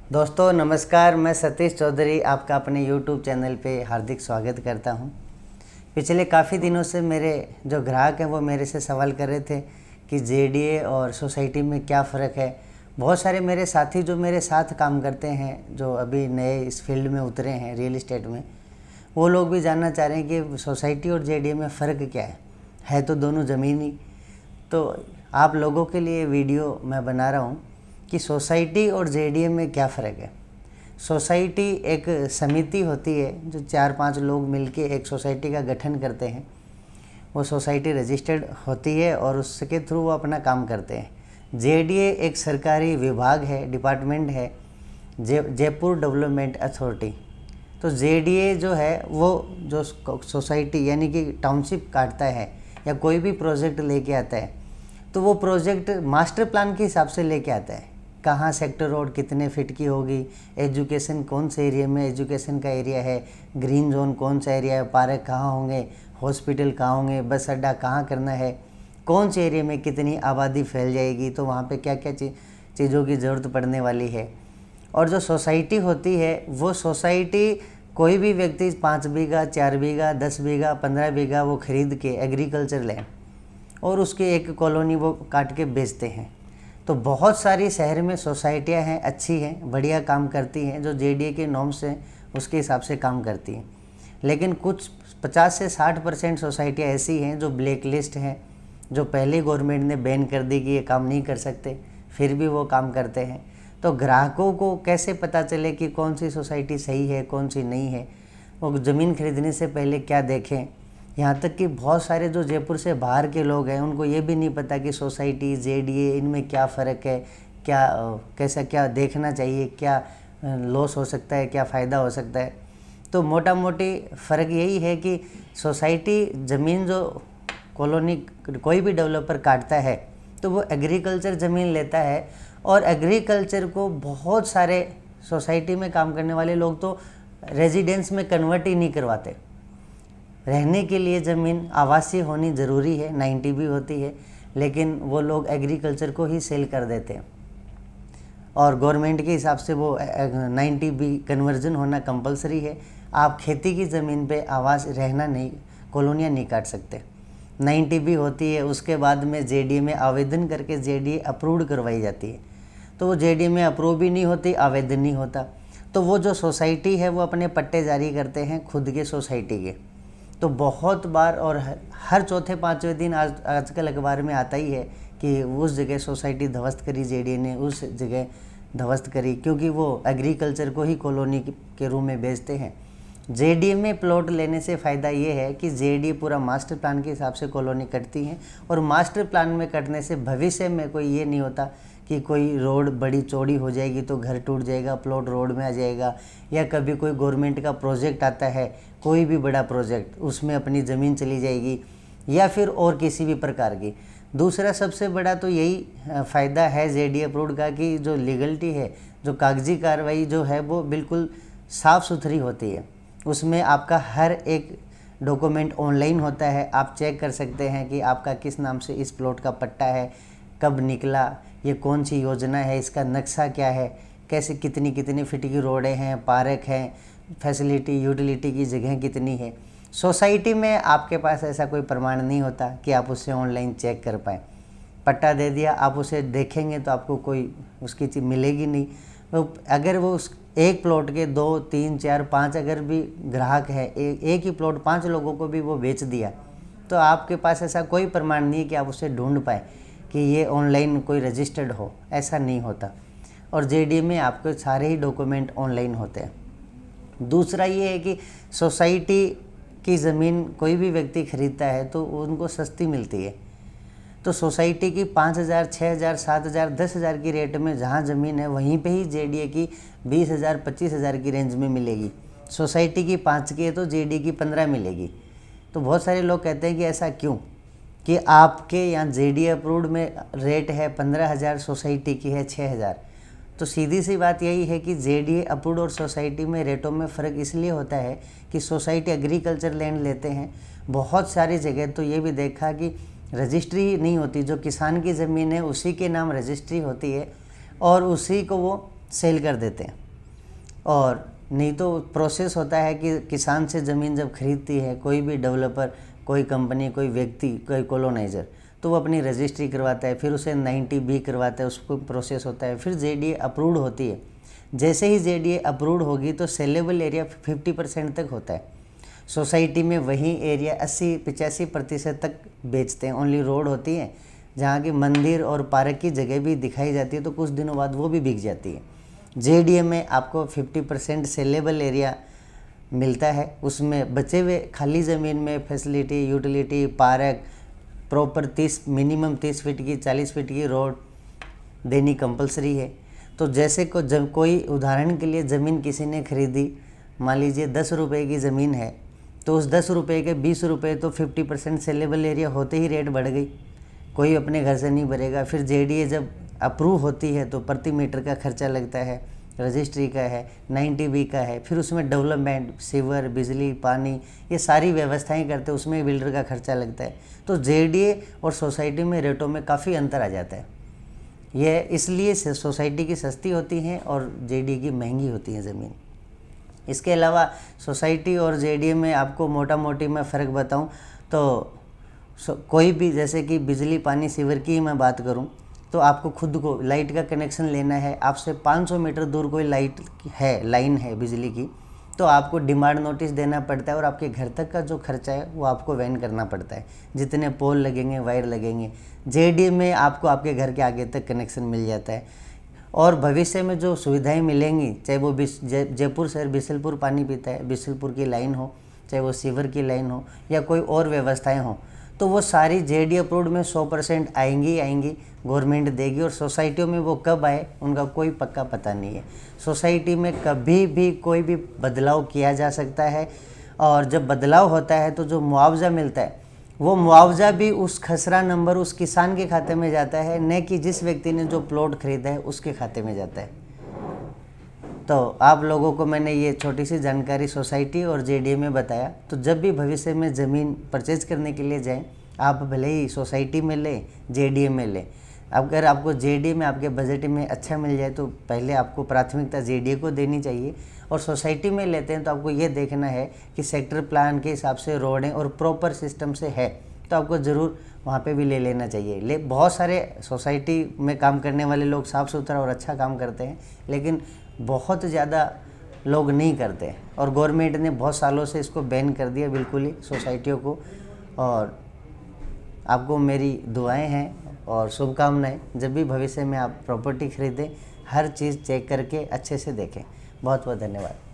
दोस्तों नमस्कार, मैं सतीश चौधरी आपका अपने YouTube चैनल पे हार्दिक स्वागत करता हूं। पिछले काफ़ी दिनों से मेरे जो ग्राहक हैं वो मेरे से सवाल कर रहे थे कि जेडीए और सोसाइटी में क्या फ़र्क है। बहुत सारे मेरे साथी जो मेरे साथ काम करते हैं, जो अभी नए इस फील्ड में उतरे हैं रियल इस्टेट में, वो लोग भी जानना चाह रहे हैं कि सोसाइटी और जेडीए में फ़र्क क्या है तो दोनों ज़मीन ही। तो आप लोगों के लिए वीडियो मैं बना रहा हूँ कि सोसाइटी और जेडीए में क्या फ़र्क है। सोसाइटी एक समिति होती है जो 4-5 लोग मिलके एक सोसाइटी का गठन करते हैं। वो सोसाइटी रजिस्टर्ड होती है और उसके थ्रू वो अपना काम करते हैं। जेडीए एक सरकारी विभाग है, डिपार्टमेंट है, जयपुर डेवलपमेंट अथॉरिटी। तो जेडीए जो है वो जो सोसाइटी यानी कि टाउनशिप काटता है या कोई भी प्रोजेक्ट लेके आता है, तो वो प्रोजेक्ट मास्टर प्लान के हिसाब से लेके आता है। कहाँ सेक्टर रोड कितने फीट की होगी, एजुकेशन कौन से एरिया में एजुकेशन का एरिया है, ग्रीन जोन कौन सा एरिया है, पार्क कहाँ होंगे, हॉस्पिटल कहाँ होंगे, बस अड्डा कहाँ करना है, कौन से एरिया में कितनी आबादी फैल जाएगी, तो वहाँ पे क्या क्या चीज़ों की ज़रूरत पड़ने वाली है। और जो सोसाइटी होती है वो सोसाइटी कोई भी व्यक्ति 5 बीघा, 4 बीघा, 10 बीघा, 15 बीघा वो खरीद के एग्रीकल्चर लैंड और उसके एक कॉलोनी वो काट के बेचते हैं। तो बहुत सारी शहर में सोसाइटियां हैं, अच्छी हैं, बढ़िया काम करती हैं, जो जेडीए के नॉर्म्स हैं उसके हिसाब से काम करती हैं। लेकिन कुछ 50 से 60% सोसाइटियाँ ऐसी हैं जो ब्लैक लिस्ट हैं, जो पहले गवर्नमेंट ने बैन कर दी कि ये काम नहीं कर सकते, फिर भी वो काम करते हैं। तो ग्राहकों को कैसे पता चले कि कौन सी सोसाइटी सही है कौन सी नहीं है, वो ज़मीन खरीदने से पहले क्या देखें। यहाँ तक कि बहुत सारे जो जयपुर से बाहर के लोग हैं उनको ये भी नहीं पता कि सोसाइटी जेडीए इनमें क्या फ़र्क है, क्या कैसा क्या देखना चाहिए, क्या लॉस हो सकता है, क्या फ़ायदा हो सकता है। तो मोटा मोटी फ़र्क यही है कि सोसाइटी ज़मीन जो कॉलोनी कोई भी डेवलपर काटता है तो वो एग्रीकल्चर ज़मीन लेता है और एग्रीकल्चर को बहुत सारे सोसाइटी में काम करने वाले लोग तो रेजिडेंस में कन्वर्ट ही नहीं करवाते। रहने के लिए ज़मीन आवासीय होनी ज़रूरी है, 90 भी होती है, लेकिन वो लोग एग्रीकल्चर को ही सेल कर देते हैं और गवर्नमेंट के हिसाब से वो 90 भी कन्वर्जन होना कंपलसरी है। आप खेती की ज़मीन पे आवास रहना नहीं, कॉलोनियाँ नहीं काट सकते। 90 भी होती है, उसके बाद में जेडीए में आवेदन करके जेडीए अप्रूव्ड करवाई जाती है। तो वो जेडीए में अप्रूव भी नहीं होती, आवेदन नहीं होता। तो वो जो सोसाइटी है वो अपने पट्टे जारी करते हैं खुद के सोसाइटी के। तो बहुत बार और हर चौथे पाँचवें दिन आजकल अखबार में आता ही है कि उस जगह सोसाइटी ध्वस्त करी जेडीए ने, उस जगह ध्वस्त करी, क्योंकि वो एग्रीकल्चर को ही कॉलोनी के रूप में बेचते हैं। जेडीए में प्लॉट लेने से फ़ायदा ये है कि जेडीए पूरा मास्टर प्लान के हिसाब से कॉलोनी कटती हैं और मास्टर प्लान में कटने से भविष्य में कोई ये नहीं होता कि कोई रोड बड़ी चौड़ी हो जाएगी तो घर टूट जाएगा, प्लॉट रोड में आ जाएगा, या कभी कोई गवर्नमेंट का प्रोजेक्ट आता है, कोई भी बड़ा प्रोजेक्ट, उसमें अपनी ज़मीन चली जाएगी या फिर और किसी भी प्रकार की। दूसरा सबसे बड़ा तो यही फ़ायदा है जेडीए अप्रूव्ड का कि जो लीगलिटी है, जो कागजी कार्रवाई जो है वो बिल्कुल साफ़ सुथरी होती है। उसमें आपका हर एक डॉक्यूमेंट ऑनलाइन होता है, आप चेक कर सकते हैं कि आपका किस नाम से इस प्लॉट का पट्टा है, कब निकला, ये कौन सी योजना है, इसका नक्शा क्या है, कैसे कितनी कितनी फीट की रोडें हैं, पार्क हैं, फैसिलिटी यूटिलिटी की जगह कितनी है। सोसाइटी में आपके पास ऐसा कोई प्रमाण नहीं होता कि आप उसे ऑनलाइन चेक कर पाएँ। पट्टा दे दिया, आप उसे देखेंगे तो आपको कोई उसकी चीज़ मिलेगी नहीं। तो अगर वो उस एक प्लॉट के 2, 3, 4, 5 अगर भी ग्राहक है, एक ही प्लॉट 5 लोगों को भी वो बेच दिया, तो आपके पास ऐसा कोई प्रमाण नहीं है कि आप उसे ढूंढ पाए कि ये ऑनलाइन कोई रजिस्टर्ड हो, ऐसा नहीं होता। और जेडीए में आपके सारे ही डॉक्यूमेंट ऑनलाइन होते हैं। दूसरा ये है कि सोसाइटी की ज़मीन कोई भी व्यक्ति खरीदता है तो उनको सस्ती मिलती है। तो सोसाइटी की 5,000, 6,000, 7,000, 10,000 की रेट में जहाँ ज़मीन है वहीं पे ही जेडीए की 20,000, 25,000 की रेंज में मिलेगी। सोसाइटी की 5 की है तो जेडीए की 15 मिलेगी। तो बहुत सारे लोग कहते हैं कि ऐसा क्यों, कि आपके यहाँ जेडीए अप्रूव्ड में रेट है 15,000, सोसाइटी की है 6,000। तो सीधी सी बात यही है कि जेडीए अप्रूव्ड और सोसाइटी में रेटों में फ़र्क इसलिए होता है कि सोसाइटी एग्रीकल्चर लैंड लेते हैं। बहुत सारी जगह तो ये भी देखा कि रजिस्ट्री नहीं होती, जो किसान की ज़मीन है उसी के नाम रजिस्ट्री होती है और उसी को वो सेल कर देते हैं। और नहीं तो प्रोसेस होता है कि किसान से ज़मीन जब खरीदती है कोई भी डेवलपर, कोई कंपनी, कोई व्यक्ति, कोई कॉलोनाइज़र, तो वो अपनी रजिस्ट्री करवाता है, फिर उसे 90B करवाता है, उसको प्रोसेस होता है, फिर जेडीए अप्रूव्ड होती है। जैसे ही जेडीए अप्रूव्ड होगी तो सेलेबल एरिया 50% तक होता है। सोसाइटी में वही एरिया 80-85% तक बेचते हैं। ओनली रोड होती है जहाँ की मंदिर और पार्क की जगह भी दिखाई जाती है, तो कुछ दिनों बाद वो भी बिक जाती है। जेडीए में आपको 50% सेलेबल एरिया मिलता है। उसमें बचे हुए खाली ज़मीन में facility, utility, park, proper minimum 30 feet की, 40 फीट की रोड देनी कंपलसरी है। तो जैसे को जब कोई उदाहरण के लिए ज़मीन किसी ने खरीदी, मान लीजिए 10 रुपये की ज़मीन है, तो उस 10 रुपये के 20 रुपये तो 50% सेलेबल एरिया होते ही रेट बढ़ गई, कोई अपने घर से नहीं भरेगा। फिर जेडीए जब अप्रूव होती है तो प्रति मीटर का खर्चा लगता है, रजिस्ट्री का है, 90B का है, फिर उसमें डेवलपमेंट, सीवर, बिजली, पानी, ये सारी व्यवस्थाएं करते हैं, उसमें बिल्डर का खर्चा लगता है। तो जेडीए और सोसाइटी में रेटों में काफ़ी अंतर आ जाता है। यह इसलिए सोसाइटी की सस्ती होती हैं और जेडीए की महंगी होती है ज़मीन। इसके अलावा सोसाइटी और जेडीए में आपको मोटा मोटी मैं फ़र्क बताऊं तो कोई भी, जैसे कि बिजली, पानी, सीवर की मैं बात करूं तो आपको खुद को लाइट का कनेक्शन लेना है, आपसे 500 मीटर दूर कोई लाइन है बिजली की, तो आपको डिमांड नोटिस देना पड़ता है और आपके घर तक का जो खर्चा है वो आपको वहन करना पड़ता है, जितने पोल लगेंगे, वायर लगेंगे। जेडीए में आपको आपके घर के आगे तक कनेक्शन मिल जाता है। और भविष्य में जो सुविधाएं मिलेंगी, चाहे वो जयपुर शहर बिसलपुर पानी पीता है, बिसलपुर की लाइन हो, चाहे वो सीवर की लाइन हो या कोई और व्यवस्थाएं हो, तो वो सारी जेडीए अप्रूव्ड में 100% आएंगी, गवर्नमेंट देगी। और सोसाइटियों में वो कब आए उनका कोई पक्का पता नहीं है। सोसाइटी में कभी भी कोई भी बदलाव किया जा सकता है, और जब बदलाव होता है तो जो मुआवजा मिलता है वो मुआवजा भी उस खसरा नंबर उस किसान के खाते में जाता है, न कि जिस व्यक्ति ने जो प्लॉट खरीदा है उसके खाते में जाता है। तो आप लोगों को मैंने ये छोटी सी जानकारी सोसाइटी और जेडीए में बताया। तो जब भी भविष्य में ज़मीन परचेज करने के लिए जाएं, आप भले ही सोसाइटी में लें, जेडीए में लें, अगर आपको जेडीए में आपके बजट में अच्छा मिल जाए तो पहले आपको प्राथमिकता जेडीए को देनी चाहिए। और सोसाइटी में लेते हैं तो आपको ये देखना है कि सेक्टर प्लान के हिसाब से रोडें और प्रॉपर सिस्टम से है, तो आपको ज़रूर वहाँ पे भी ले लेना चाहिए। बहुत सारे सोसाइटी में काम करने वाले लोग साफ़ सुथरा और अच्छा काम करते हैं, लेकिन बहुत ज़्यादा लोग नहीं करते, और गवर्नमेंट ने बहुत सालों से इसको बैन कर दिया बिल्कुल ही सोसाइटियों को। और आपको मेरी दुआएं हैं और शुभकामनाएं। जब भी भविष्य में आप प्रॉपर्टी खरीदें, हर चीज़ चेक करके अच्छे से देखें। बहुत बहुत धन्यवाद।